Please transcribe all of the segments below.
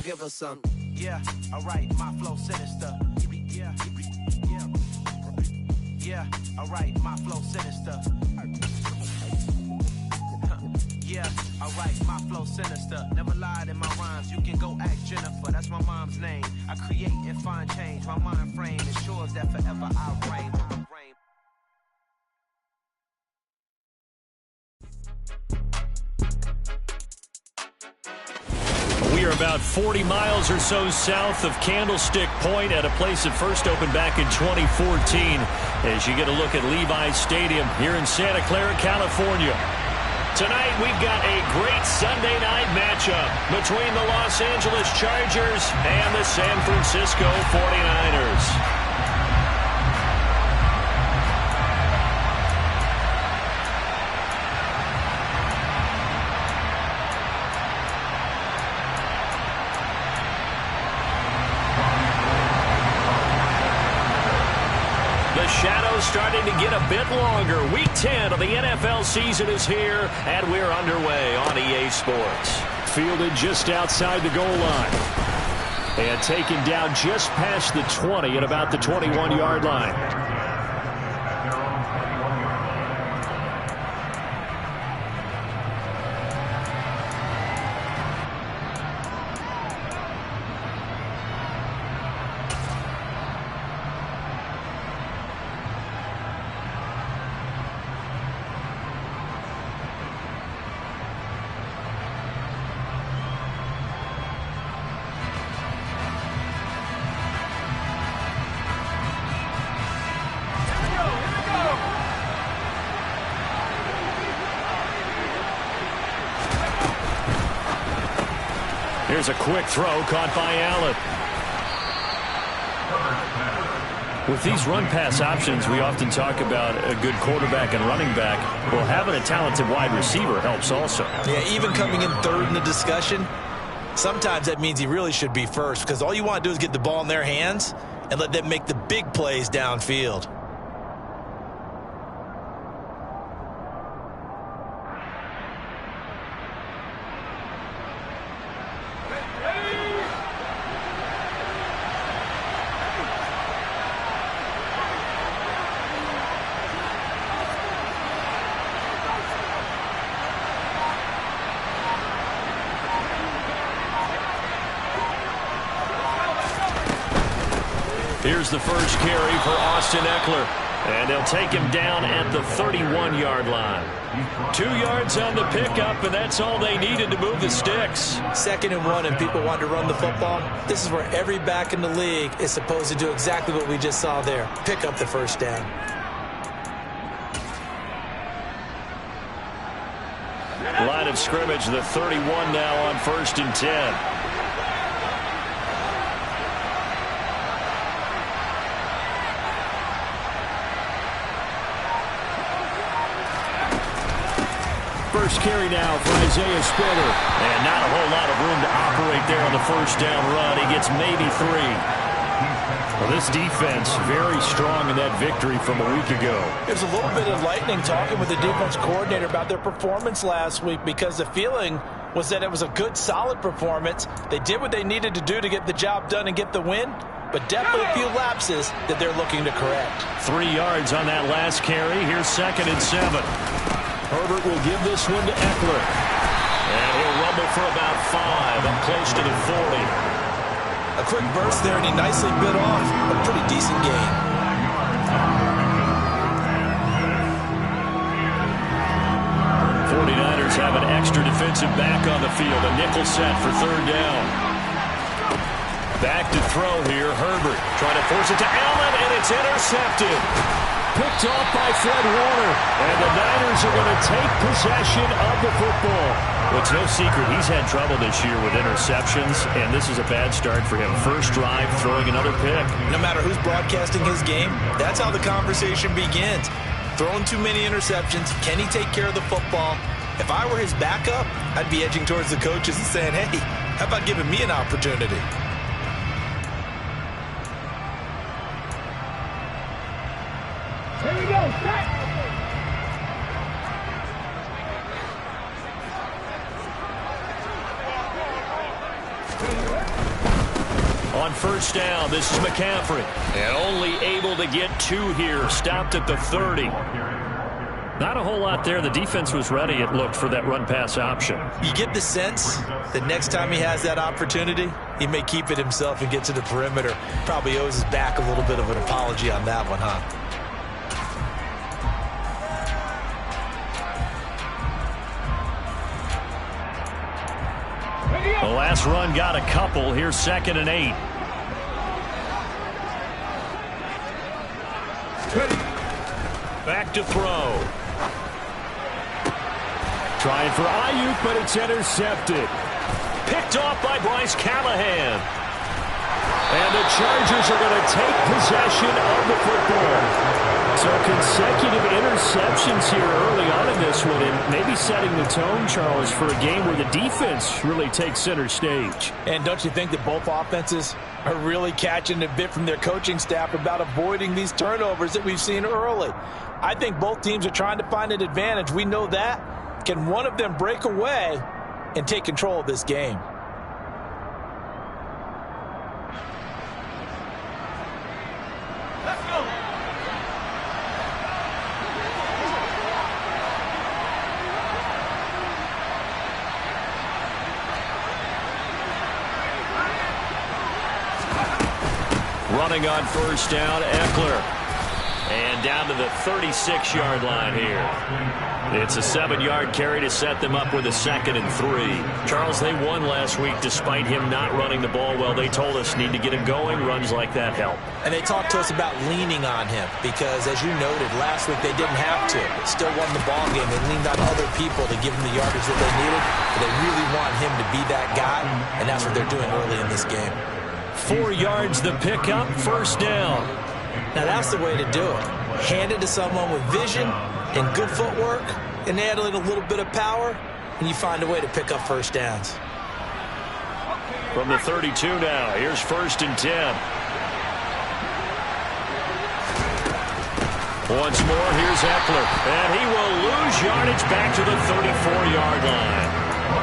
gon' give us some. Yeah, alright, my flow sinister. Yeah, yeah. Yeah, alright, my flow sinister. Yeah, alright, my flow sinister. Never lied in my rhymes, you can go ask Jennifer. That's my mom's name. I create and find change. My mind frame ensures that forever I reign. We are about 40 miles or so south of Candlestick Point at a place that first opened back in 2014 as you get a look at Levi's Stadium here in Santa Clara, California. Tonight we've got a great Sunday night matchup between the Los Angeles Chargers and the San Francisco 49ers. Shadow's starting to get a bit longer. Week 10 of the NFL season is here, and we're underway on EA Sports. Fielded just outside the goal line. And taken down just past the 20 at about the 21-yard line. Here's a quick throw caught by Allen. With these run-pass options, we often talk about a good quarterback and running back. Well, having a talented wide receiver helps also. Yeah, even coming in third in the discussion, sometimes that means he really should be first because all you want to do is get the ball in their hands and let them make the big plays downfield. Here's the first carry for Austin Ekeler. And they'll take him down at the 31-yard line. 2 yards on the pickup, and that's all they needed to move the sticks. 2nd and 1, and people want to run the football. This is where every back in the league is supposed to do exactly what we just saw there. Pick up the first down. Line of scrimmage, the 31 now on 1st and 10. First carry now for Isaiah Spiller. And not a whole lot of room to operate there on the first down run. He gets maybe 3. Well, this defense very strong in that victory from a week ago. There's a little bit of lightning talking with the defense coordinator about their performance last week because the feeling was that it was a good, solid performance. They did what they needed to do to get the job done and get the win, but definitely a few lapses that they're looking to correct. 3 yards on that last carry. Here's 2nd and 7. Herbert will give this one to Ekeler. And he'll rumble for about 5, up close to the 40. A quick burst there, and he nicely bit off a pretty decent gain. Have an extra defensive back on the field. A nickel set for 3rd down. Back to throw here. Herbert trying to force it to Allen, and it's intercepted. Picked off by Fred Warner. And the Niners are going to take possession of the football. Well, it's no secret he's had trouble this year with interceptions, and this is a bad start for him. First drive, throwing another pick. No matter who's broadcasting his game, that's how the conversation begins. Throwing too many interceptions. Can he take care of the football? If I were his backup, I'd be edging towards the coaches and saying, hey, how about giving me an opportunity? Here we go, set! On first down, this is McCaffrey. And only able to get 2 here. Stopped at the 30. Not a whole lot there. The defense was ready, it looked, for that run-pass option. You get the sense that next time he has that opportunity, he may keep it himself and get to the perimeter. Probably owes his back a little bit of an apology on that one, huh? The last run got a couple. Here's 2nd and 8. Back to throw. Trying for Ayuk, but it's intercepted. Picked off by Bryce Callahan. And the Chargers are going to take possession of the football. So consecutive interceptions here early on in this one, and maybe setting the tone, Charles, for a game where the defense really takes center stage. And don't you think that both offenses are really catching a bit from their coaching staff about avoiding these turnovers that we've seen early? I think both teams are trying to find an advantage. We know that. Can one of them break away and take control of this game? Let's go. Running on first down, Eckler. And down to the 36-yard line here. It's a 7-yard carry to set them up with a 2nd and 3. Charles, they won last week despite him not running the ball well. They told us need to get him going. Runs like that help. And they talked to us about leaning on him because, as you noted, last week they didn't have to. Still won the ball game. They leaned on other people to give them the yardage that they needed. But they really want him to be that guy, and that's what they're doing early in this game. 4 yards the pickup, first down. Now that's the way to do it. Hand it to someone with vision and good footwork, and add in a little bit of power, and you find a way to pick up first downs. From the 32 now, here's 1st and 10. Once more, here's Eckler, and he will lose yardage back to the 34-yard line.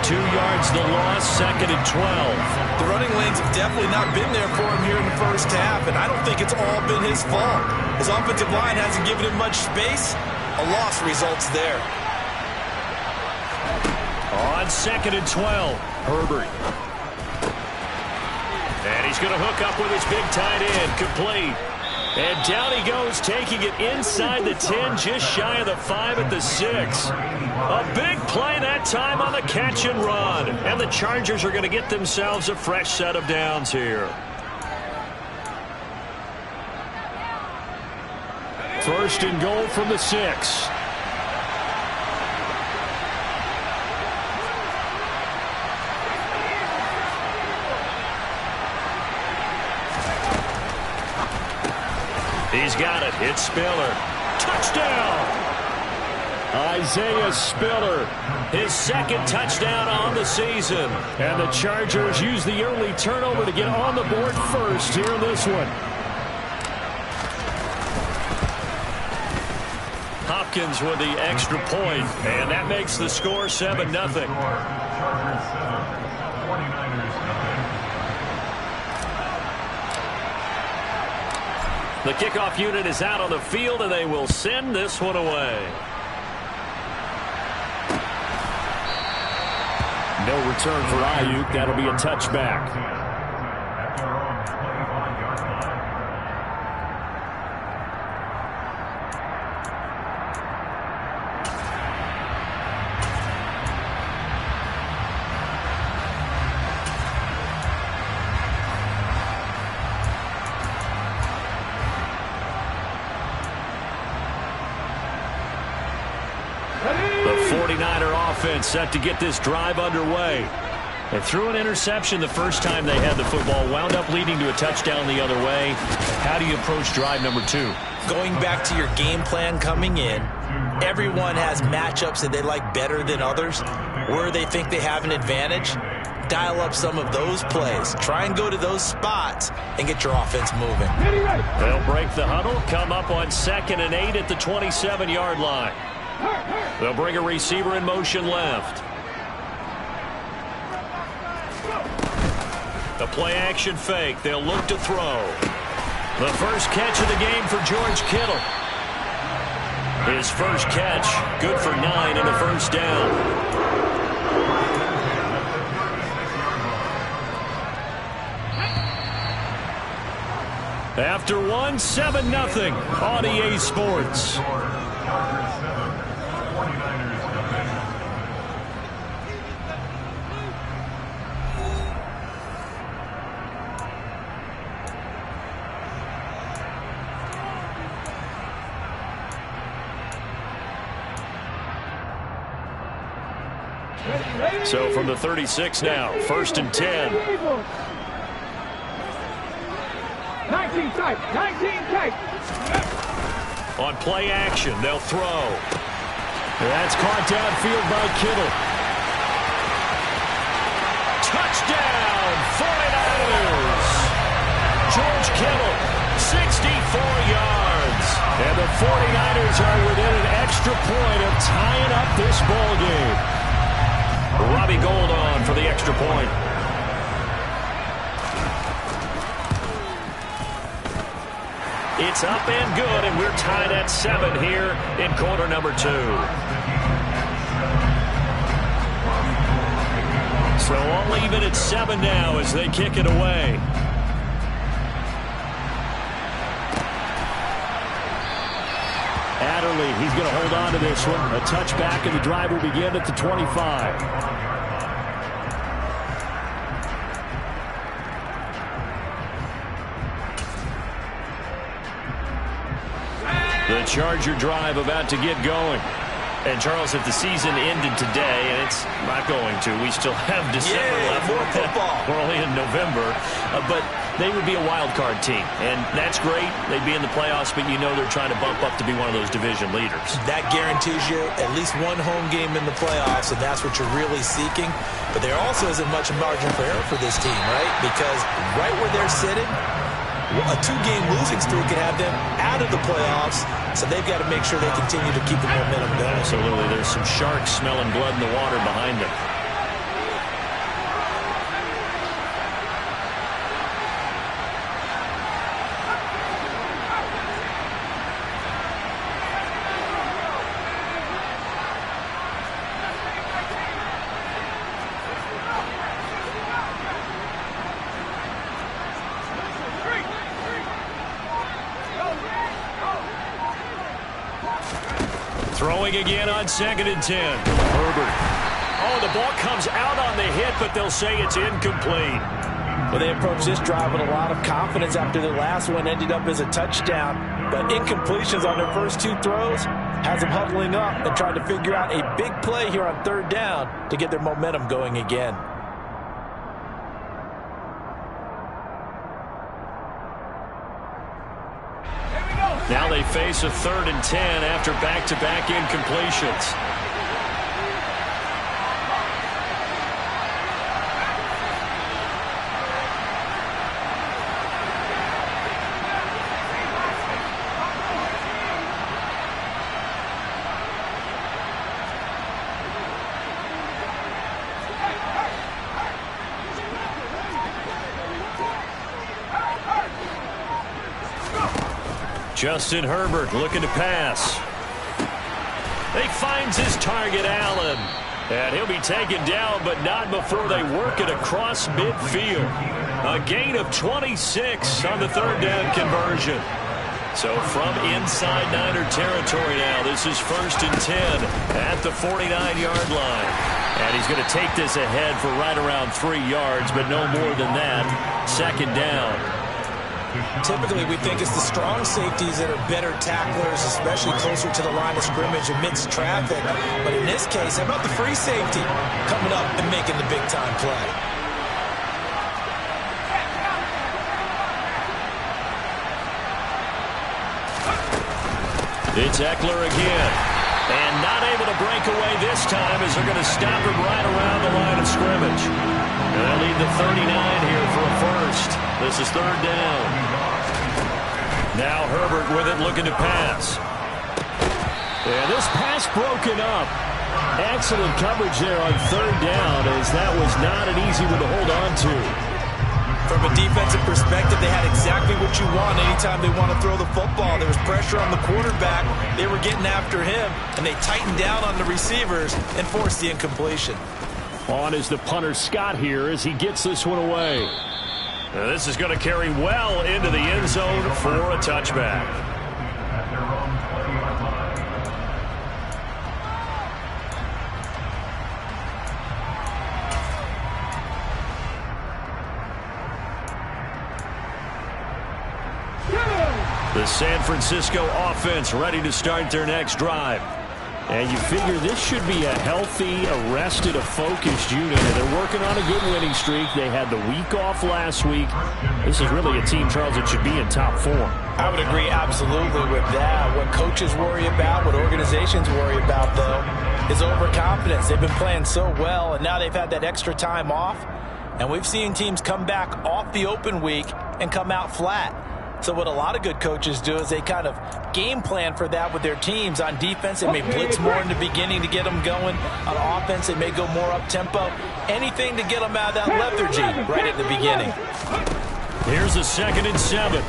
2 yards the loss, 2nd and 12. The running lanes have definitely not been there for him here in the first half, and I don't think it's all been his fault. His offensive line hasn't given him much space. A loss results there. On 2nd and 12, Herbert. And he's going to hook up with his big tight end, complete. And down he goes, taking it inside the 10, just shy of the 5 at the 6. A big play that time on the catch and run. And the Chargers are going to get themselves a fresh set of downs here. 1st and goal from the 6. He's got it. It's Spiller. Touchdown! Isaiah Spiller, his 2nd touchdown on the season. And the Chargers use the early turnover to get on the board first here in this one. Hopkins with the extra point, and that makes the score 7-0. The kickoff unit is out on the field, and they will send this one away. No return for Ayuk. That'll be a touchback. The 49er offense set to get this drive underway. They threw an interception the first time they had the football, wound up leading to a touchdown the other way. How do you approach drive number 2? Going back to your game plan coming in, everyone has matchups that they like better than others, where they think they have an advantage. Dial up some of those plays. Try and go to those spots and get your offense moving. They'll break the huddle, come up on 2nd and 8 at the 27-yard line. They'll bring a receiver in motion left. The play-action fake. They'll look to throw. The first catch of the game for George Kittle. His first catch, good for 9 and a first down. After one, 7-0 on EA Sports. So from the 36 now, 1st and 10. 19 tight, 19 tight. On play action, they'll throw. That's caught downfield by Kittle. Touchdown, 49ers. George Kittle, 64 yards. And the 49ers are within an extra point of tying up this ball game. Robbie Gould on for the extra point. It's up and good, and we're tied at 7 here in quarter number 2. So all even at 7 now as they kick it away. Adderley, he's going to hold on to this one. A touchback, and the drive will begin at the 25. The Charger drive about to get going. And, Charles, if the season ended today, and it's not going to, we still have December left. More football. We're only in November. But they would be a wild card team. And that's great. They'd be in the playoffs, but you know they're trying to bump up to be one of those division leaders. That guarantees you at least one home game in the playoffs, and that's what you're really seeking. But there also isn't much margin for error for this team, right? Because right where they're sitting, a 2-game losing streak could have them out of the playoffs, so they've got to make sure they continue to keep the momentum going. Absolutely. There's some sharks smelling blood in the water behind them. Throwing again on 2nd and 10. Herbert. Oh, the ball comes out on the hit, but they'll say it's incomplete. Well, they approached this drive with a lot of confidence after their last one ended up as a touchdown. But incompletions on their first 2 throws has them huddling up and trying to figure out a big play here on 3rd down to get their momentum going again. Now they face a 3rd and 10 after back-to-back incompletions. Justin Herbert looking to pass. He finds his target, Allen. And he'll be taken down, but not before they work it across midfield. A gain of 26 on the 3rd down conversion. So from inside Niner territory now, this is 1st and 10 at the 49-yard line. And he's going to take this ahead for right around 3 yards, but no more than that. 2nd down. Typically, we think it's the strong safeties that are better tacklers, especially closer to the line of scrimmage amidst traffic. But in this case, how about the free safety coming up and making the big-time play? It's Eckler again. And not able to break away this time as they're going to stop him right around the line of scrimmage. And they'll lead the 39 here for a first. This is 3rd down. Now Herbert with it looking to pass. And this pass broken up. Excellent coverage there on 3rd down as that was not an easy one to hold on to. From a defensive perspective, they had exactly what you want anytime they want to throw the football. There was pressure on the quarterback. They were getting after him, and they tightened down on the receivers and forced the incompletion. On is the punter Scott here as he gets this one away. This is going to carry well into the end zone for a touchback. The San Francisco offense ready to start their next drive. And you figure this should be a healthy, arrested, a focused unit. And they're working on a good winning streak. They had the week off last week. This is really a team, Charles, that should be in top form. I would agree absolutely with that. What coaches worry about, what organizations worry about, though, is overconfidence. They've been playing so well, and now they've had that extra time off. And we've seen teams come back off the open week and come out flat. So what a lot of good coaches do is they kind of game plan for that with their teams. On defense, they may blitz more in the beginning to get them going. On offense, they may go more up-tempo. Anything to get them out of that lethargy right at the beginning. Here's a 2nd and 7.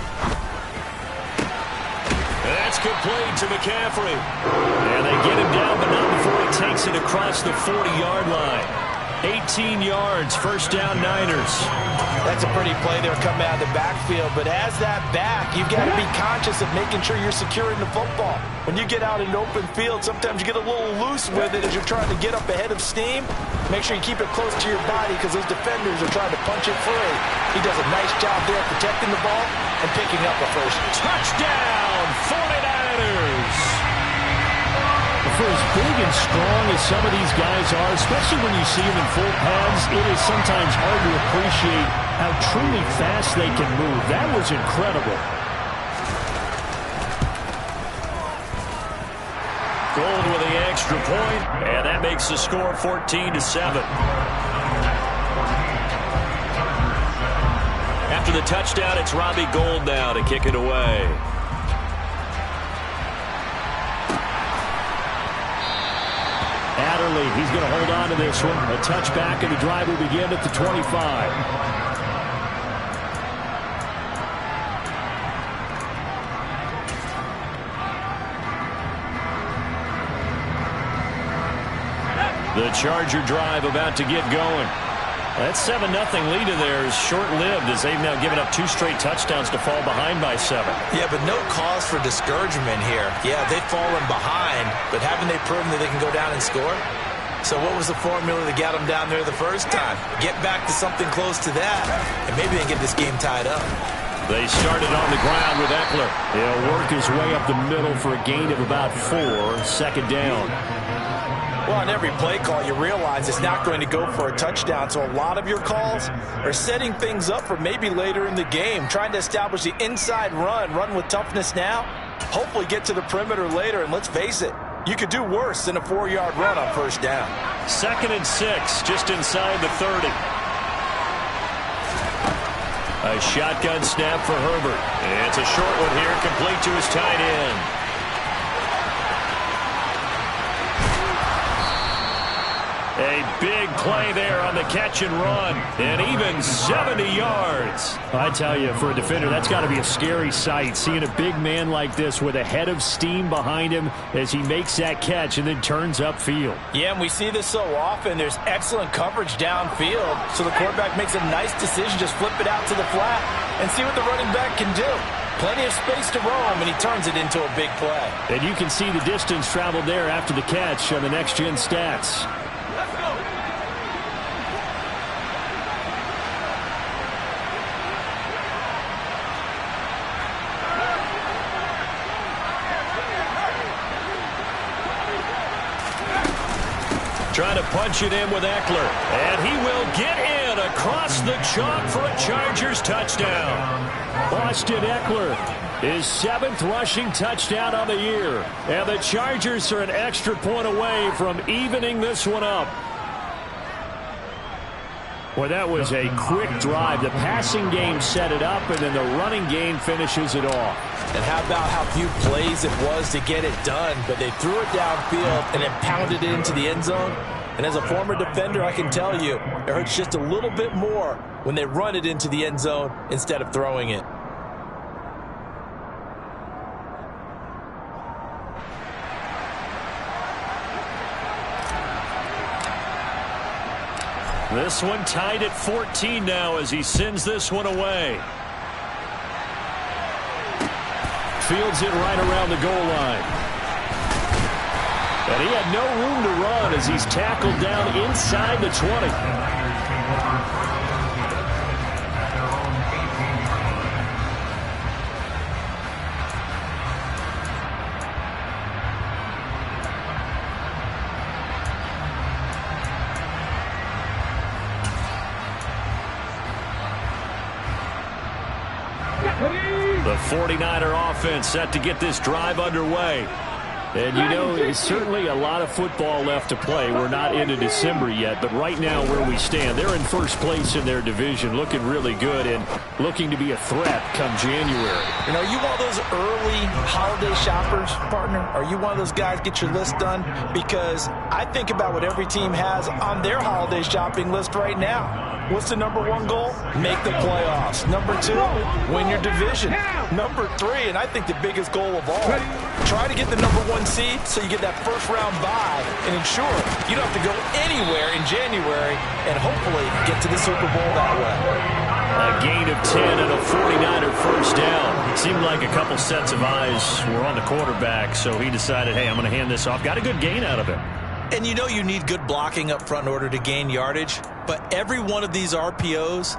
That's complete to McCaffrey. And they get him down, but not before he takes it across the 40-yard line. 18 yards, first down Niners. That's a pretty play there coming out of the backfield. But as that back, you've got to be conscious of making sure you're securing the football. When you get out in an open field, sometimes you get a little loose with it as you're trying to get up ahead of steam. Make sure you keep it close to your body because those defenders are trying to punch it free. He does a nice job there protecting the ball and picking up a first. Touchdown, 49ers! For as big and strong as some of these guys are, especially when you see them in full pads, it is sometimes hard to appreciate how truly fast they can move. That was incredible. Gold with the extra point, and that makes the score 14-7. After the touchdown, it's Robbie Gould now to kick it away. Adderley, he's going to hold on to this one. A touchback, and the drive will begin at the 25. The Charger drive about to get going. That 7-0 lead of theirs short-lived as they've now given up 2 straight touchdowns to fall behind by 7. Yeah, but no cause for discouragement here. Yeah, they've fallen behind, but haven't they proven that they can go down and score? So what was the formula that got them down there the first time? Get back to something close to that, and maybe they get this game tied up. They started on the ground with Eckler. He'll work his way up the middle for a gain of about 4, 2nd down. Well, on every play call, you realize it's not going to go for a touchdown. So a lot of your calls are setting things up for maybe later in the game, trying to establish the inside run with toughness now, hopefully get to the perimeter later. And let's face it, you could do worse than a 4-yard run on first down. 2nd and 6, just inside the 30. A shotgun snap for Herbert. It's a short one here, complete to his tight end. A big play there on the catch and run, and even 70 yards. I tell you, for a defender, that's got to be a scary sight, seeing a big man like this with a head of steam behind him as he makes that catch and then turns upfield. Yeah, and we see this so often. There's excellent coverage downfield, so the quarterback makes a nice decision, just flip it out to the flat and see what the running back can do. Plenty of space to roam, and he turns it into a big play. And you can see the distance traveled there after the catch on the next-gen stats. Trying to punch it in with Eckler. And he will get in across the chalk for a Chargers touchdown. Austin Eckler, his 7th rushing touchdown on the year. And the Chargers are an extra point away from evening this one up. Well, that was a quick drive. The passing game set it up, and then the running game finishes it off. And how about how few plays it was to get it done, but they threw it downfield and then pounded it into the end zone. And as a former defender, I can tell you, it hurts just a little bit more when they run it into the end zone instead of throwing it. This one tied at 14 now as he sends this one away. Fields it right around the goal line. And he had no room to run as he's tackled down inside the 20. The 49er offense set to get this drive underway. And, you know, there's certainly a lot of football left to play. We're not into December yet, but right now where we stand, they're in first place in their division, looking really good and looking to be a threat come January. You know, you one of those early holiday shoppers, partner? Are you one of those guys get your list done? Because I think about what every team has on their holiday shopping list right now. What's the number one goal? Make the playoffs. Number two, win your division. Number three, and I think the biggest goal of all, try to get the number one seed so you get that first round bye and ensure you don't have to go anywhere in January and hopefully get to the Super Bowl that way. A gain of 10 and a 49er first down. Seemed like a couple sets of eyes were on the quarterback, so he decided, hey, I'm going to hand this off. Got a good gain out of it. And you know you need good blocking up front in order to gain yardage, but every one of these RPOs,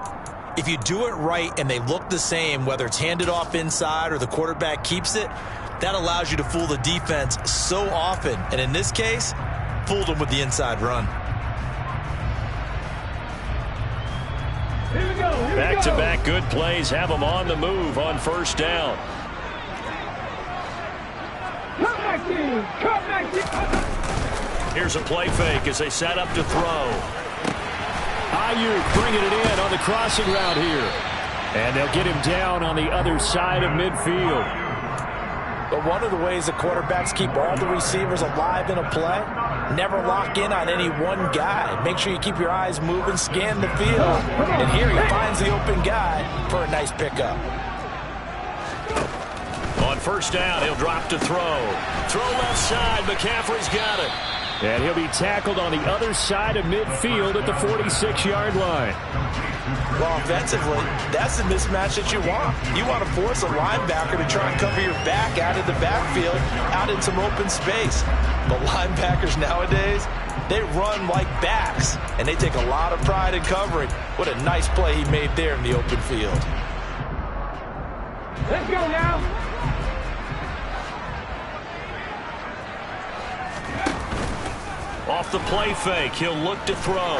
if you do it right and they look the same, whether it's handed off inside or the quarterback keeps it, that allows you to fool the defense so often. And in this case, fooled them with the inside run. Back-to-back good plays have them on the move on first down. Here's a play fake as they set up to throw. Ayuk bringing it in on the crossing route here. And they'll get him down on the other side of midfield. But one of the ways the quarterbacks keep all the receivers alive in a play, never lock in on any one guy. Make sure you keep your eyes moving, scan the field. And here he finds the open guy for a nice pickup. On first down, he'll drop to throw. Throw left side, McCaffrey's got it. And he'll be tackled on the other side of midfield at the 46-yard line. Well, offensively, that's the mismatch that you want. You want to force a linebacker to try and cover your back out of the backfield, out in some open space. But linebackers nowadays, they run like backs, and they take a lot of pride in covering. What a nice play he made there in the open field. Let's go now. Off the play fake, he'll look to throw.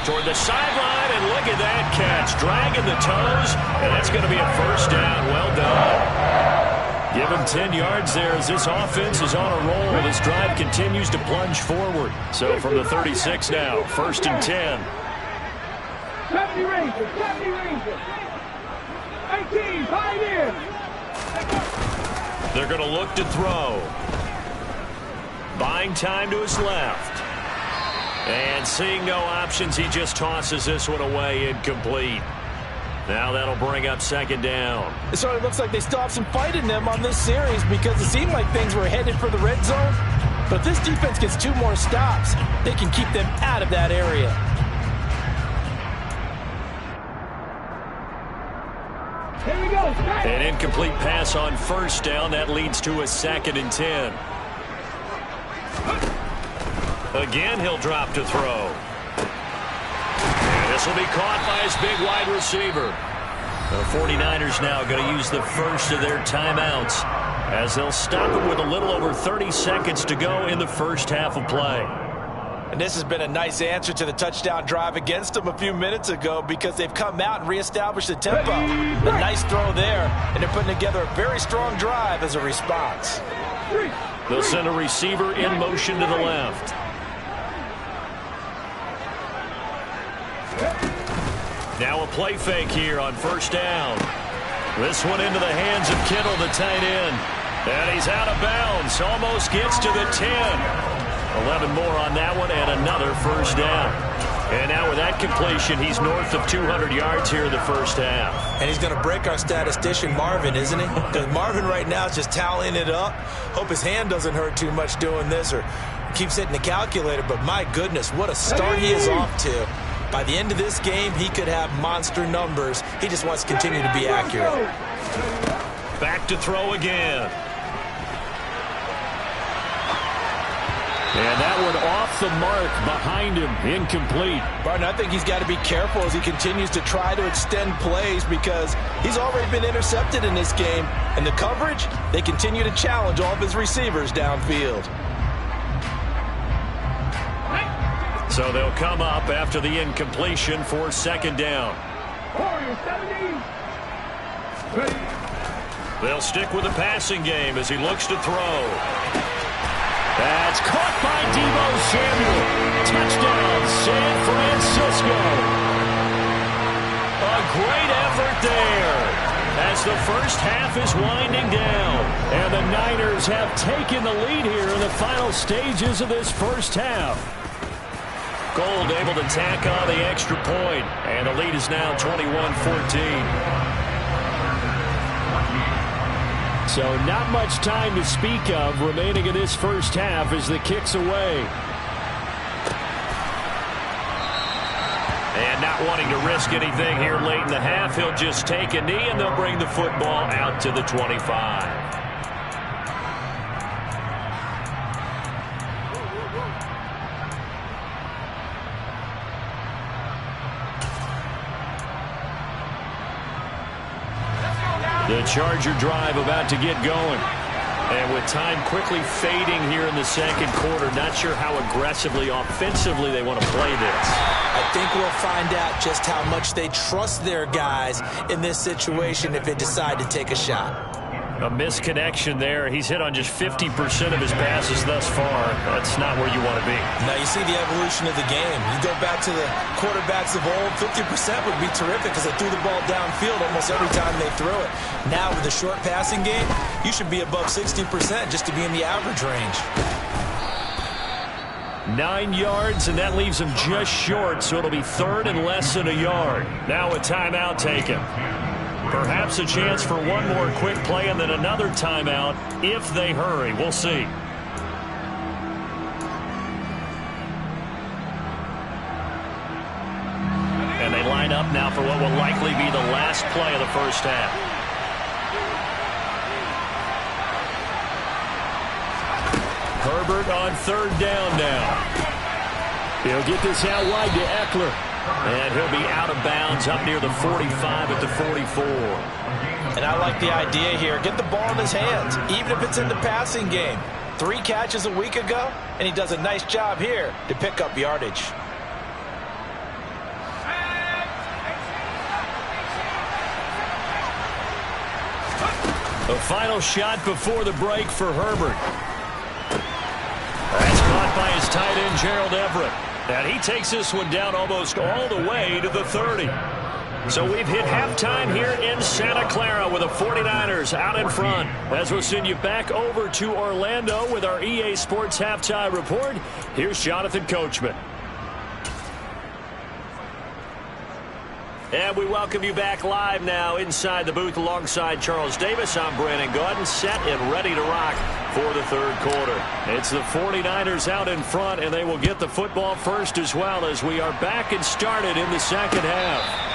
Toward the sideline, and look at that catch. Dragging the toes, and that's going to be a first down. Well done. Give him 10 yards there as this offense is on a roll. This drive continues to plunge forward. So from the 36 now, first and 10. 70 Rangers, 70 Rangers. 18, Pioneers. They're going to look to throw. Buying time to his left. And seeing no options, he just tosses this one away, incomplete. Now that'll bring up second down. It sort of looks like they still have some fight in them on this series because it seemed like things were headed for the red zone. But if this defense gets 2 more stops, they can keep them out of that area. Here we go. An incomplete pass on first down. That leads to a second and 10. Again, he'll drop to throw. And this will be caught by his big wide receiver. The 49ers now going to use the first of their timeouts as they'll stop it with a little over 30 seconds to go in the first half of play. And this has been a nice answer to the touchdown drive against them a few minutes ago because they've come out and reestablished the tempo. A nice throw there, and they're putting together a very strong drive as a response. They'll send a receiver in motion to the left. Now a play fake here on first down. This one into the hands of Kittle, the tight end. And he's out of bounds. Almost gets to the 10. 11 more on that one and another first down. And now with that completion, he's north of 200 yards here in the first half. And he's going to break our statistician, Marvin, isn't he? Because Marvin right now is just tallying it up. Hope his hand doesn't hurt too much doing this or keeps hitting the calculator. But my goodness, what a start he is off to. By the end of this game, he could have monster numbers. He just wants to continue to be accurate. Back to throw again. And that one off the mark behind him, incomplete. Barton, I think he's got to be careful as he continues to try to extend plays because he's already been intercepted in this game. And the coverage, they continue to challenge all of his receivers downfield. So they'll come up after the incompletion for second down. They'll stick with the passing game as he looks to throw. That's caught by Deebo Samuel. Touchdown, San Francisco. A great effort there as the first half is winding down. And the Niners have taken the lead here in the final stages of this first half. Gold able to tack on the extra point, and the lead is now 21-14. So not much time to speak of remaining in this first half as the kick's away. And not wanting to risk anything here late in the half, he'll just take a knee and they'll bring the football out to the 25. The Charger drive about to get going. And with time quickly fading here in the second quarter, not sure how aggressively, offensively they want to play this. I think we'll find out just how much they trust their guys in this situation if they decide to take a shot. A misconnection there. He's hit on just 50% of his passes thus far. That's not where you want to be. Now you see the evolution of the game. You go back to the quarterbacks of old, 50% would be terrific because they threw the ball downfield almost every time they threw it. Now with the short passing game, you should be above 60% just to be in the average range. 9 yards, and that leaves him just short, so it'll be third and less than a yard. Now a timeout taken. Perhaps a chance for one more quick play and then another timeout if they hurry. We'll see. And they line up now for what will likely be the last play of the first half. Herbert on third down now. He'll get this out wide to Eckler. And he'll be out of bounds up near the 45 at the 44. And I like the idea here. Get the ball in his hands, even if it's in the passing game. 3 catches a week ago, and he does a nice job here to pick up yardage. The final shot before the break for Herbert. That's caught by his tight end, Gerald Everett. And he takes this one down almost all the way to the 30. So we've hit halftime here in Santa Clara with the 49ers out in front. As we'll send you back over to Orlando with our EA Sports Halftime Report, here's Jonathan Coachman. And we welcome you back live now inside the booth alongside Charles Davis. I'm Brandon Gaudin, set and ready to rock for the third quarter. It's the 49ers out in front, and they will get the football first as well as we are back and started in the second half.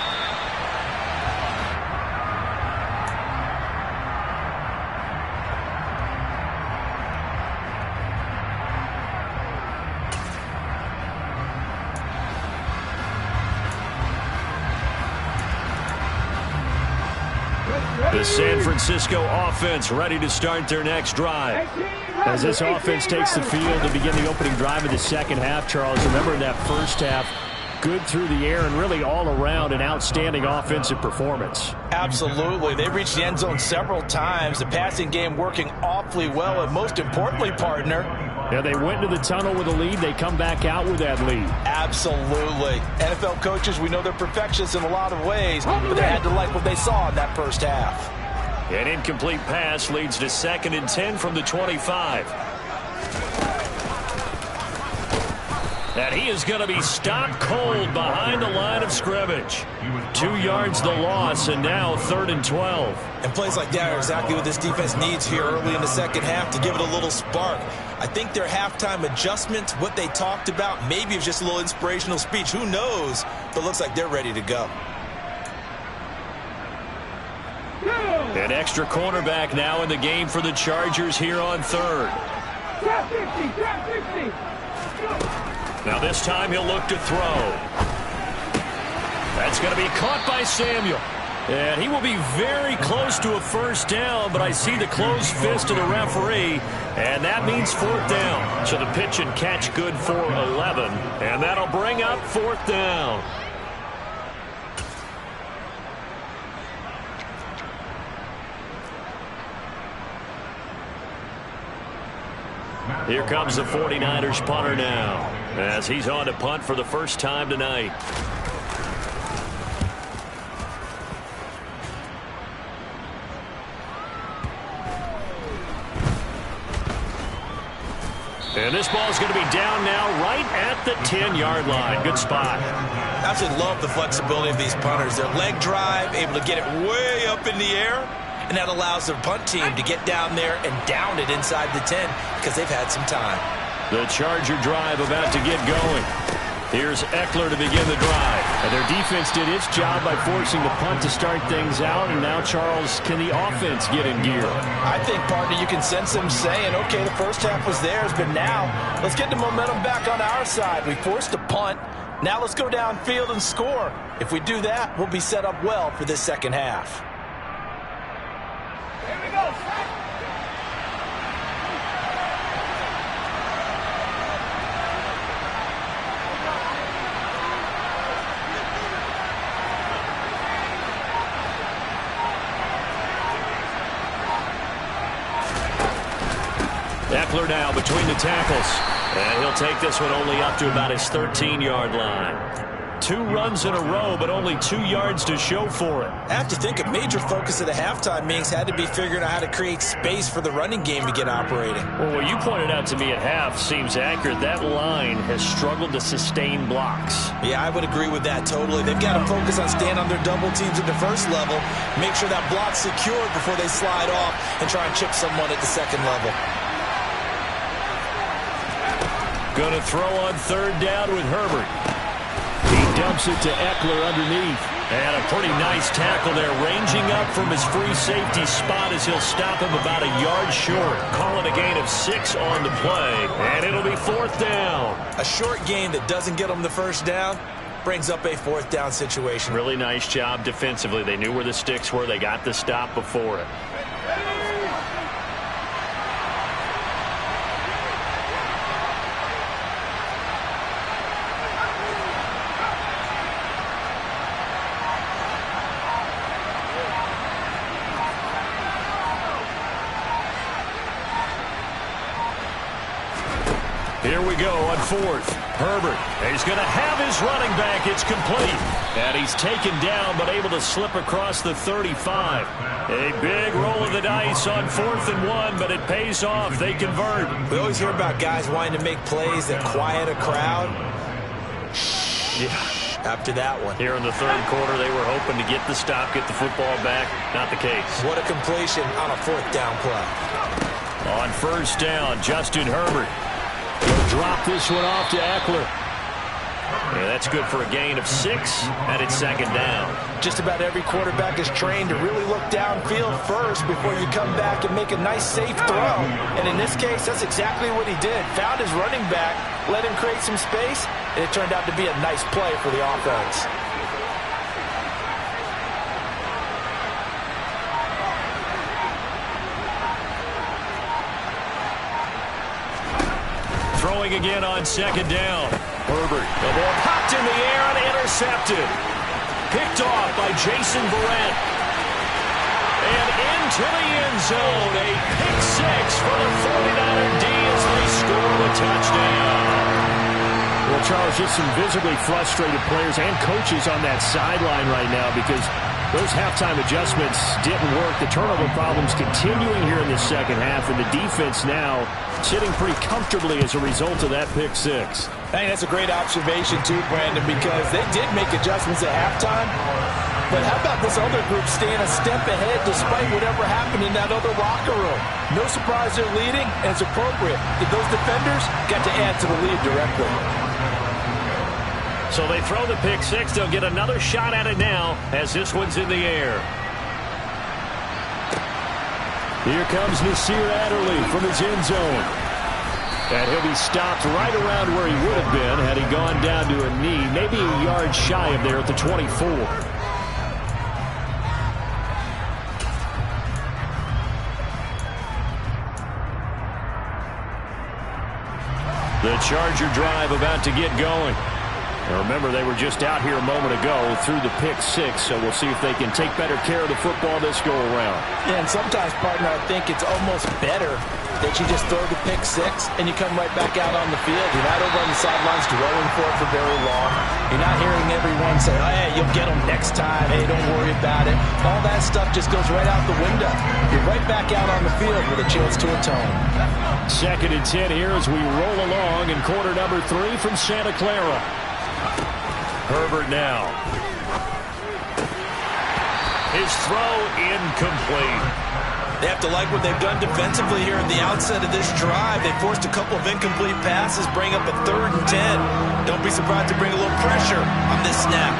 The San Francisco offense ready to start their next drive. As this offense takes the field to begin the opening drive of the second half, Charles, remember in that first half, good through the air and really all around an outstanding offensive performance. Absolutely. They reached the end zone several times. The passing game working awfully well, and most importantly, partner, yeah, they went to the tunnel with a lead. They come back out with that lead. Absolutely. NFL coaches, we know they're perfectionists in a lot of ways, but they had to like what they saw in that first half. An incomplete pass leads to 2nd and 10 from the 25. And he is going to be stopped cold behind the line of scrimmage. 2 yards the loss, and now 3rd and 12. And plays like that are exactly what this defense needs here early in the second half to give it a little spark. I think their halftime adjustments, what they talked about, maybe it's just a little inspirational speech. Who knows? But it looks like they're ready to go. An extra cornerback now in the game for the Chargers here on 3rd. Trap 50, trap 50. Now this time he'll look to throw. That's going to be caught by Samuel. And he will be very close to a first down, but I see the closed fist of the referee, and that means 4th down. So the pitch and catch good for 11, and that'll bring up 4th down. Here comes the 49ers punter now, as he's on to punt for the first time tonight. And this ball is going to be down now right at the 10-yard line. Good spot. I absolutely love the flexibility of these punters. Their leg drive, able to get it way up in the air, and that allows their punt team to get down there and down it inside the 10 because they've had some time. The Charger drive about to get going. Here's Eckler to begin the drive. And their defense did its job by forcing the punt to start things out. And now, Charles, can the offense get in gear? I think, partner, you can sense them saying, okay, the first half was theirs, but now let's get the momentum back on our side. We forced a punt. Now let's go downfield and score. If we do that, we'll be set up well for this second half. Here we go. Eckler now between the tackles. And he'll take this one only up to about his 13-yard line. 2 runs in a row, but only 2 yards to show for it. I have to think a major focus of the halftime meetings had to be figuring out how to create space for the running game to get operating. Well, what you pointed out to me at half seems accurate. That line has struggled to sustain blocks. Yeah, I would agree with that totally. They've got to focus on staying on their double teams at the first level, make sure that block's secured before they slide off and try and chip someone at the second level. Going to throw on 3rd down with Herbert. He dumps it to Eckler underneath. And a pretty nice tackle there, ranging up from his free safety spot as he'll stop him about a yard short. Call it a gain of 6 on the play, and it'll be 4th down. A short gain that doesn't get them the first down brings up a 4th down situation. Really nice job defensively. They knew where the sticks were. They got the stop before it. Here we go on 4th. Herbert, he's going to have his running back. It's complete. And he's taken down, but able to slip across the 35. A big roll of the dice on 4th and 1, but it pays off. They convert. We always hear about guys wanting to make plays that quiet a crowd. Yeah. After that one. Here in the 3rd quarter, they were hoping to get the stop, get the football back. Not the case. What a completion on a 4th down play. On 1st down, Justin Herbert. He'll drop this one off to Eckler. Yeah, that's good for a gain of 6, and it's 2nd down. Just about every quarterback is trained to really look downfield first before you come back and make a nice, safe throw. And in this case, that's exactly what he did. Found his running back, let him create some space, and it turned out to be a nice play for the offense. Throwing again on 2nd down. Herbert, the ball popped in the air and intercepted. Picked off by Jason Verrett. And into the end zone. A pick 6 for the 49er D as they score a touchdown. Well, Charles, just some visibly frustrated players and coaches on that sideline right now because those halftime adjustments didn't work. The turnover problems continuing here in the second half, and the defense now sitting pretty comfortably as a result of that pick 6. I think that's a great observation too, Brandon, because they did make adjustments at halftime. But how about this other group staying a step ahead despite whatever happened in that other locker room? No surprise they're leading, and it's appropriate that those defenders got to add to the lead directly. So they throw the pick six. They'll get another shot at it now as this one's in the air. Here comes Nasir Adderley from his end zone. And he'll be stopped right around where he would have been had he gone down to a knee, maybe a yard shy of there at the 24. The Charger drive about to get going. Now remember, they were just out here a moment ago through the pick six, so we'll see if they can take better care of the football this go-around. Yeah, and sometimes, partner, I think it's almost better that you just throw the pick six and you come right back out on the field. You're not over on the sidelines dwelling for it for very long. You're not hearing everyone say, oh, hey, you'll get them next time. Hey, don't worry about it. All that stuff just goes right out the window. You're right back out on the field with a chance to atone. 2nd and 10 here as we roll along in quarter number 3 from Santa Clara. Herbert now. His throw incomplete. They have to like what they've done defensively here at the outset of this drive. They forced a couple of incomplete passes, bring up a 3rd and 10. Don't be surprised to bring a little pressure on this snap.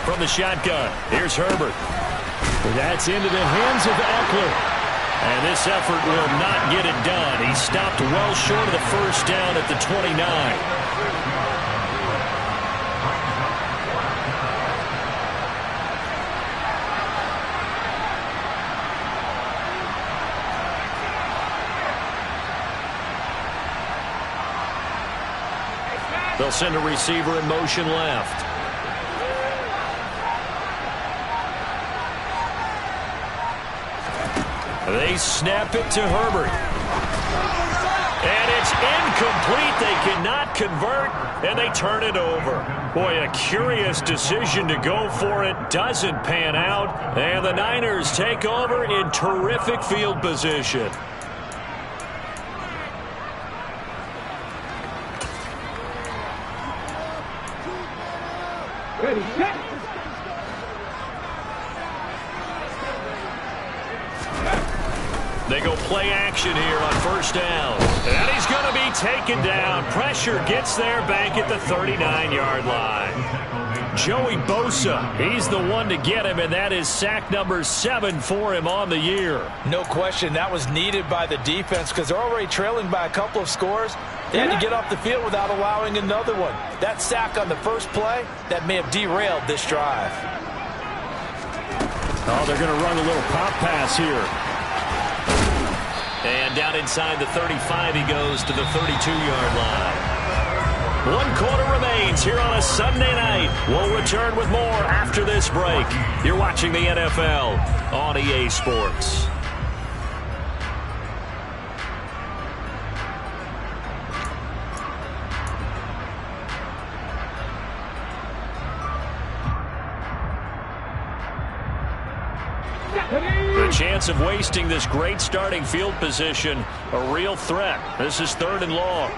From the shotgun, here's Herbert. That's into the hands of Eckler. And this effort will not get it done. He stopped well short of the first down at the 29. They'll send a receiver in motion left. They snap it to Herbert. And it's incomplete. They cannot convert, and they turn it over. Boy, a curious decision to go for it. Doesn't pan out, and the Niners take over in terrific field position. Ready, set. They go play action here on first down. And he's going to be taken down. Pressure gets there back at the 39-yard line. Joey Bosa, he's the one to get him, and that is sack number 7 for him on the year. No question, that was needed by the defense because they're already trailing by a couple of scores. They had to get off the field without allowing another one. That sack on the first play, that may have derailed this drive. Oh, they're going to run a little pop pass here. And down inside the 35, he goes to the 32-yard line. 1 quarter remains here on a Sunday night. We'll return with more after this break. You're watching the NFL on EA Sports. The chance of wasting this great starting field position, a real threat. This is 3rd and long.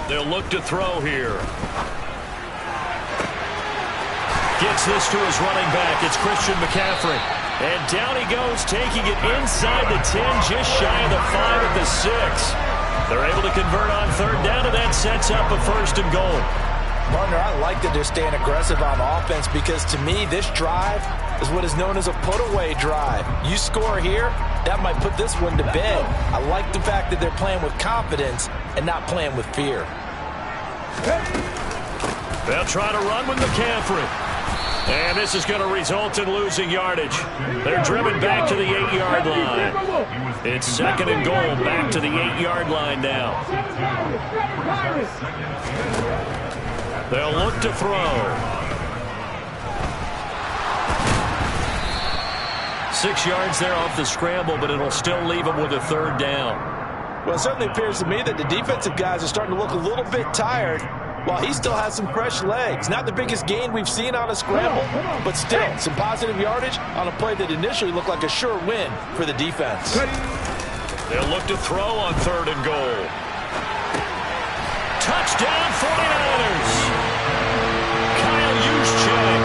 They'll look to throw here. Gets this to his running back. It's Christian McCaffrey. And down he goes, taking it inside the 10, just shy of the 5 at the 6. They're able to convert on 3rd down, and that sets up a 1st and goal. Partner, I like that they're staying aggressive on offense because to me, this drive is what is known as a put-away drive. You score here, that might put this one to bed. I like the fact that they're playing with confidence and not playing with fear. They'll try to run with McCaffrey. And this is going to result in losing yardage. They're driven back to the 8-yard line. It's 2nd and goal, back to the 8-yard line now. They'll look to throw. 6 yards there off the scramble, but it'll still leave them with a 3rd down. Well, it certainly appears to me that the defensive guys are starting to look a little bit tired. Well, he still has some fresh legs. Not the biggest gain we've seen on a scramble, but still some positive yardage on a play that initially looked like a sure win for the defense. They'll look to throw on 3rd and goal. Touchdown 49ers. Kyle Juszczyk,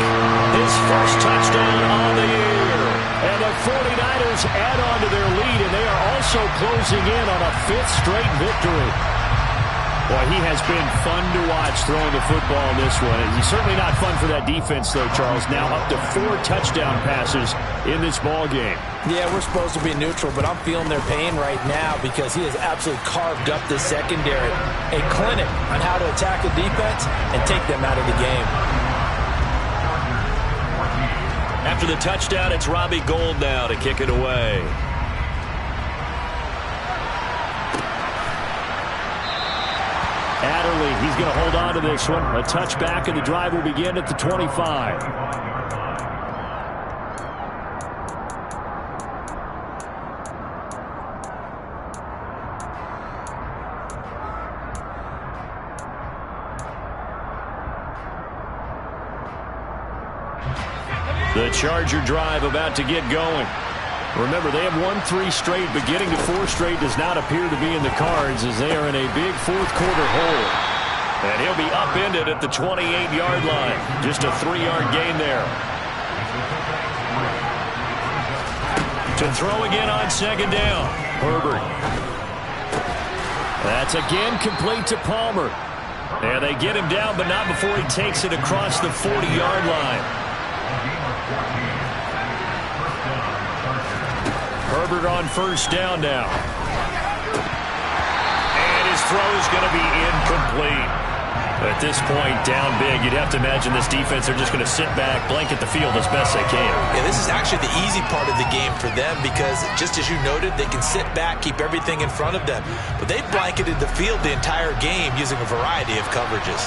his first touchdown on the year. And the 49ers add on to their lead, and they are also closing in on a 5th straight victory. Boy, he has been fun to watch throwing the football in this one. He's certainly not fun for that defense, though, Charles. Now up to 4 touchdown passes in this ball game. Yeah, we're supposed to be neutral, but I'm feeling their pain right now because he has absolutely carved up this secondary. A clinic on how to attack the defense and take them out of the game. After the touchdown, it's Robbie Gould now to kick it away. Adderley, he's going to hold on to this one. A touchback, and the drive will begin at the 25. The Charger drive about to get going. Remember, they have won 3 straight, but getting to 4 straight does not appear to be in the cards as they are in a big 4th quarter hole. And he'll be upended at the 28-yard line. Just a 3-yard gain there. To throw again on 2nd down. Herbert. That's again complete to Palmer. And they get him down, but not before he takes it across the 40-yard line. Herbert on 1st down now. And his throw is going to be incomplete. At this point, down big, you'd have to imagine this defense, they're just going to sit back, blanket the field as best they can. Yeah, this is actually the easy part of the game for them because, just as you noted, they can sit back, keep everything in front of them. But they've blanketed the field the entire game using a variety of coverages.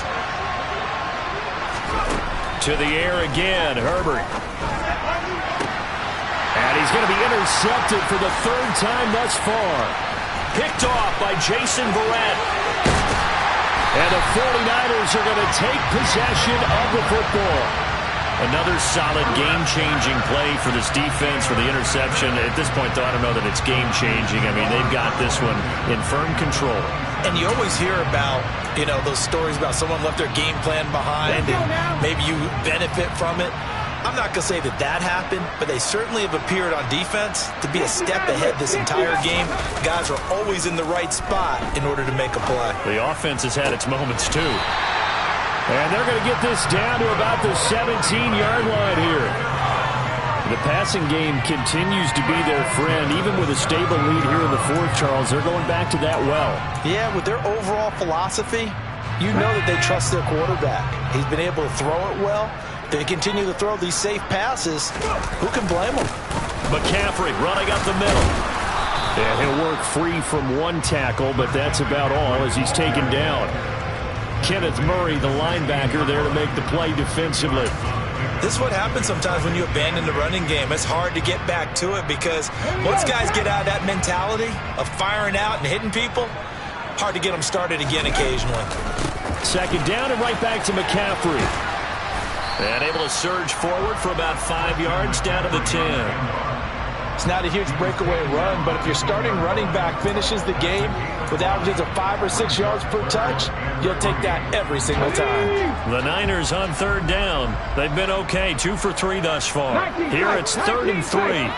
To the air again, Herbert. And he's going to be intercepted for the 3rd time thus far. Picked off by Jason Verrett. And the 49ers are going to take possession of the football. Another solid game-changing play for this defense for the interception. At this point, though, I don't know that it's game-changing. I mean, they've got this one in firm control. And you always hear about, those stories about someone left their game plan behind and maybe you benefit from it. I'm not going to say that happened, but they certainly have appeared on defense to be a step ahead this entire game. Guys are always in the right spot in order to make a play. The offense has had its moments, too. And they're going to get this down to about the 17-yard line here. The passing game continues to be their friend. Even with a stable lead here in the 4th, Charles, they're going back to that well. Yeah, with their overall philosophy, you know that they trust their quarterback. He's been able to throw it well. They continue to throw these safe passes. Who can blame them? McCaffrey running up the middle. And he'll work free from 1 tackle, but that's about all as he's taken down. Kenneth Murray, the linebacker, there to make the play defensively. This is what happens sometimes when you abandon the running game. It's hard to get back to it because once guys get out of that mentality of firing out and hitting people, hard to get them started again occasionally. 2nd down and right back to McCaffrey. And able to surge forward for about 5 yards down to the 10. It's not a huge breakaway run, but if your starting running back finishes the game with averages of 5 or 6 yards per touch, you'll take that every single time. The Niners on 3rd down. They've been okay, 2 for 3 thus far. Here it's 3rd and 3.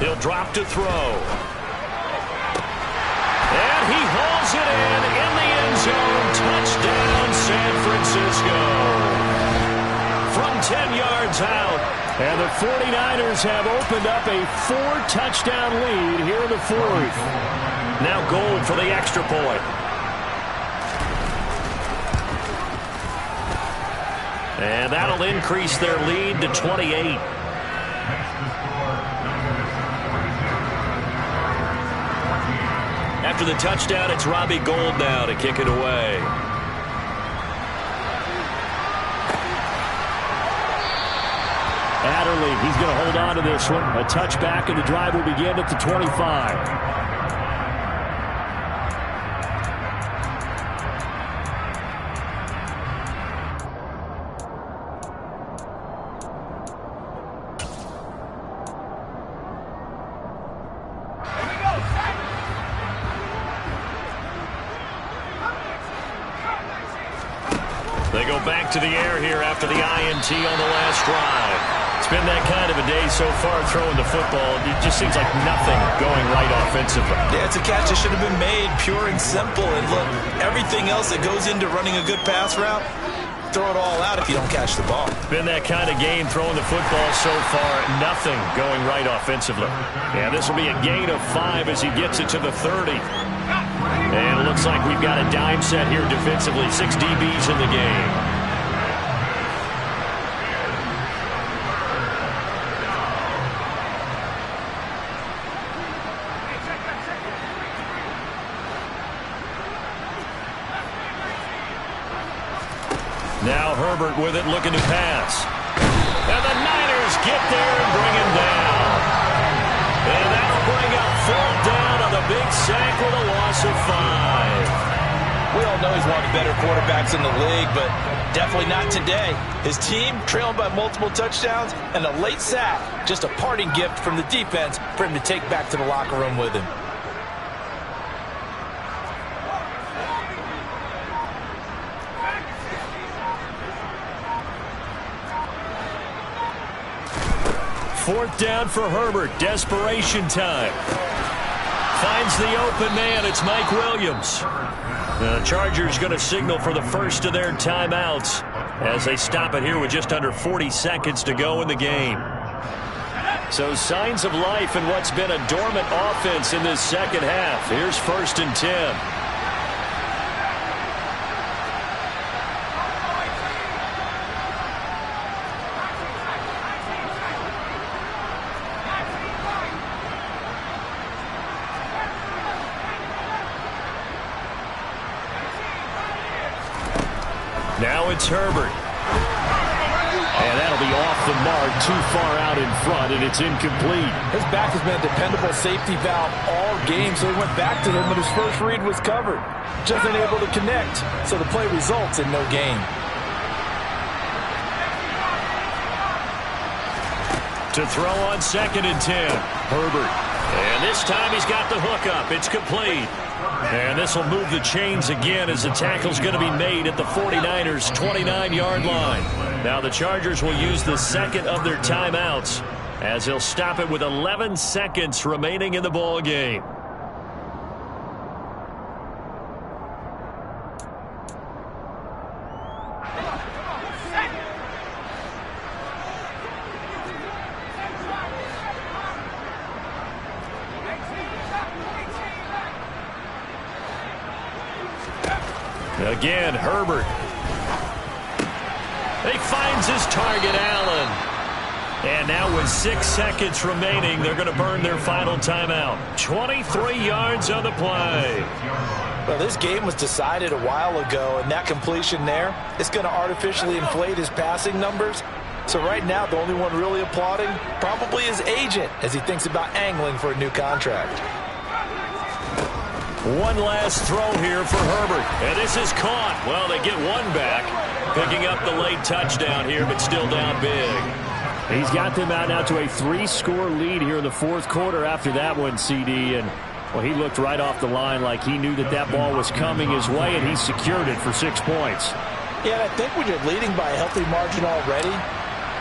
He'll drop to throw. And he hauls it in the end zone. Touchdown, San Francisco. From 10 yards out. And the 49ers have opened up a 4-touchdown lead here in the 4th. Now Gould for the extra point. And that'll increase their lead to 28. After the touchdown, it's Robbie Gould now to kick it away. Adderley, he's going to hold on to this one. A touchback, and the drive will begin at the 25. They go back to the air here after the INT on the last drive. It's been that kind of a day so far throwing the football. It just seems like nothing going right offensively. Yeah, it's a catch that should have been made, pure and simple. And look, everything else that goes into running a good pass route, throw it all out if you don't catch the ball. Been that kind of game throwing the football so far. Nothing going right offensively. Yeah, this will be a gain of 5 as he gets it to the 30. And it looks like we've got a dime set here defensively. 6 DBs in the game. Now Herbert with it, looking to pass. And the Niners get there and bring him down. And that'll bring up 4th down on the big sack with a loss of 5. We all know he's one of the better quarterbacks in the league, but definitely not today. His team trailing by multiple touchdowns, and a late sack, just a parting gift from the defense for him to take back to the locker room with him. Fourth down for Herbert. Desperation time. Finds the open man. It's Mike Williams. The Chargers going to signal for the first of their timeouts as they stop it here with just under 40 seconds to go in the game. So signs of life in what's been a dormant offense in this second half. Here's 1st and 10. Now it's Herbert. And that'll be off the mark, too far out in front, and it's incomplete. His back has been a dependable safety valve all game, so he went back to him when his first read was covered. Just unable to connect, so the play results in no gain. To throw on 2nd and 10. Herbert. And this time he's got the hook up. It's complete. And this will move the chains again as the tackle's going to be made at the 49ers' 29-yard line. Now the Chargers will use the second of their timeouts as they'll stop it with 11 seconds remaining in the ball game. Again, Herbert. He finds his target, Allen. And now with 6 seconds remaining, they're going to burn their final timeout. 23 yards on the play. Well, this game was decided a while ago, and that completion there is going to artificially inflate his passing numbers. So right now, the only one really applauding probably his agent as he thinks about angling for a new contract. One last throw here for Herbert. And this is caught. Well, they get one back. Picking up the late touchdown here, but still down big. He's got them out now to a 3-score lead here in the 4th quarter after that one, CD. And, well, he looked right off the line like he knew that that ball was coming his way, and he secured it for 6 points. Yeah, and I think when you're leading by a healthy margin already,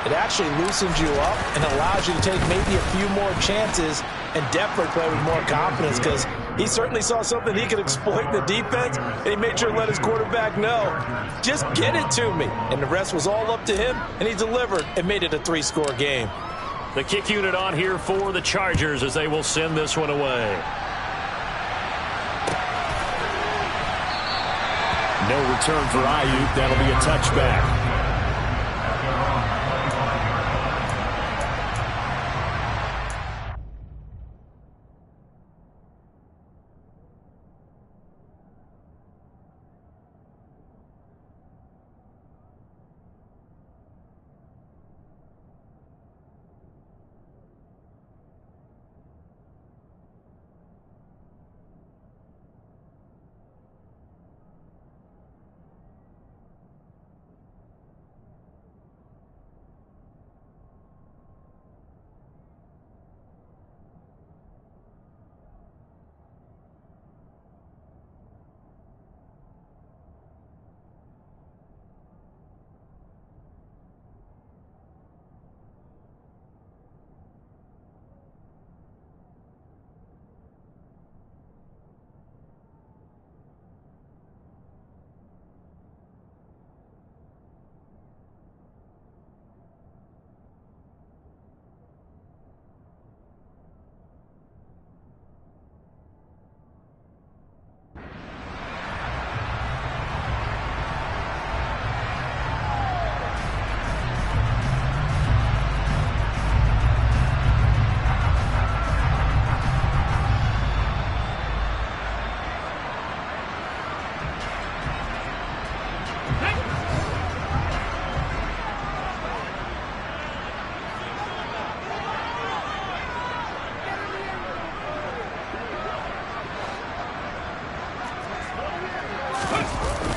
it actually loosens you up and allows you to take maybe a few more chances and definitely play with more confidence because he certainly saw something he could exploit in the defense, and he made sure to let his quarterback know, just get it to me. And the rest was all up to him, and he delivered and made it a 3-score game. The kick unit on here for the Chargers as they will send this one away. No return for Ayuk. That'll be a touchback.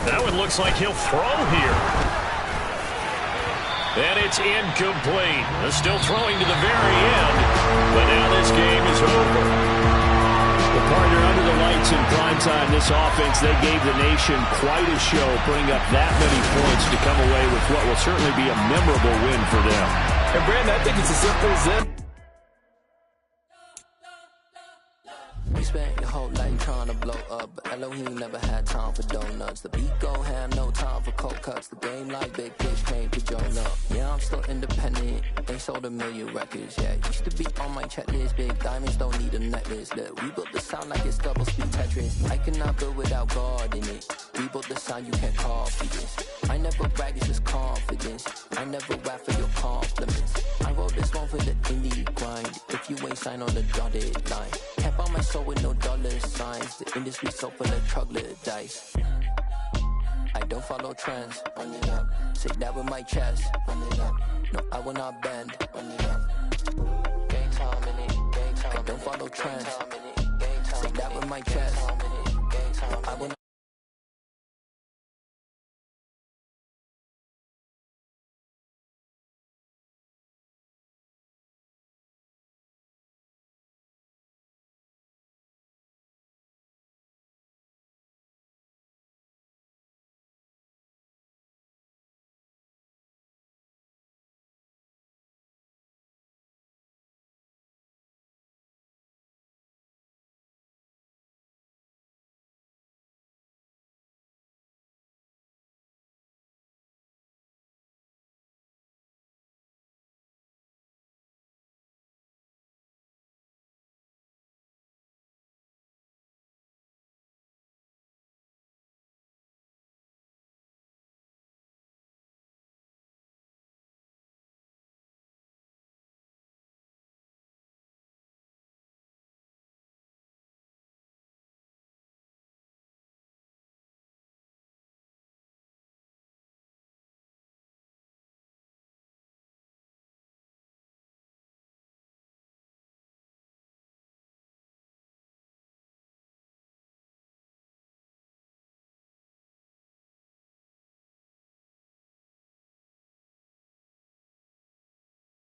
That one looks like he'll throw here. And it's incomplete. They're still throwing to the very end, but now this game is over. The partner under the lights in primetime, this offense, they gave the nation quite a show, putting up that many points to come away with what will certainly be a memorable win for them. And Brandon, I think it's as simple as this. You spent your whole life trying to blow up, but Elohim never had time for donuts. The beat go ham, no time for cold cuts. The game like big fish came to join up. Yeah, I'm still independent. They sold 1 million records. Yeah, used to be on my checklist. Big diamonds don't need a necklace. Look, we built the sound like it's double speed Tetris. I cannot build without God in it. We built the sound you can't copy this. I never brag, it's just confidence. I never rap for your compliments. I wrote this one for the indie grind. If you ain't signed on the dotted line, can't buy my soul with no dollar signs. The industry so full of troglodytes. I don't follow trends. Say that with my chest. No, I will not bend. I don't follow trends. Say that with my chest. I will not